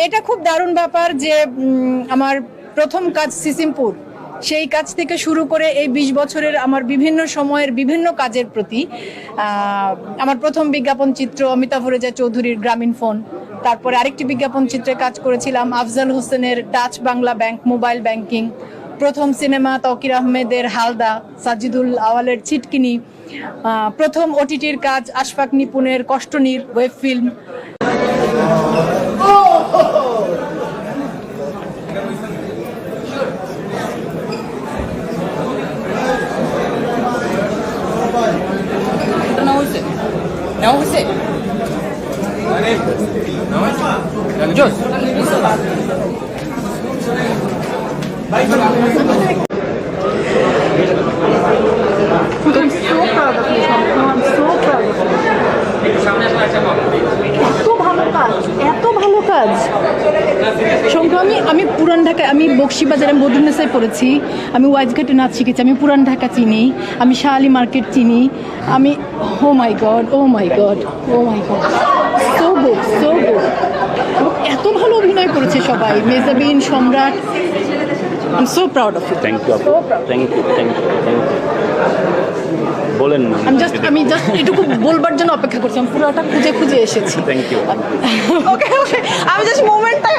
এটা খুব দারুণ ব্যাপার যে আমার প্রথম কাজ সিসিমপুর, সেই কাজ থেকে শুরু করে এই 20 বছরের আমার বিভিন্ন সময়ের বিভিন্ন কাজের প্রতি আমার প্রথম বিজ্ঞাপন চিত্র অমিতাভ রেজা চৌধুরীর গ্রামীণ ফোন, তারপরে আরেকটি বিজ্ঞাপন চিত্রে কাজ করেছিলাম আফজাল হোসেনের Dutch Bangla bank mobile banking, প্রথম সিনেমা তৌকির আহমেদের হালদা, সাজিদুল আওয়ালের ছিটকিনি, প্রথম ওটিটির কাজ আশফাক নিপুণের কষ্টনীর ওয়েব ফিল্ম। এত ভালো কাজ সংগ্রামী। আমি পুরান ঢাকায়, আমি বকশিবাজারে মধুমেসায় পড়েছি, আমি ওয়াইজঘাটে নাচ শিখেছি, আমি পুরান ঢাকা চিনি, আমি শাহালি মার্কেট চিনি, আমি oh my God oh my God oh my God, so good so good. এত ভালো অভিনয় করেছে সবাই, Mejabin, Samrat. I am so proud of you. Thank you আপু, thank you thank you thank you. বলেন না, আমি জাস্ট এটুকু বলবার জন্য অপেক্ষা করছি, আমি পুরোটা খুঁজে খুঁজে এসেছি। Thank you. ওকে ওকে, আমি জাস্ট মোমেন্টটা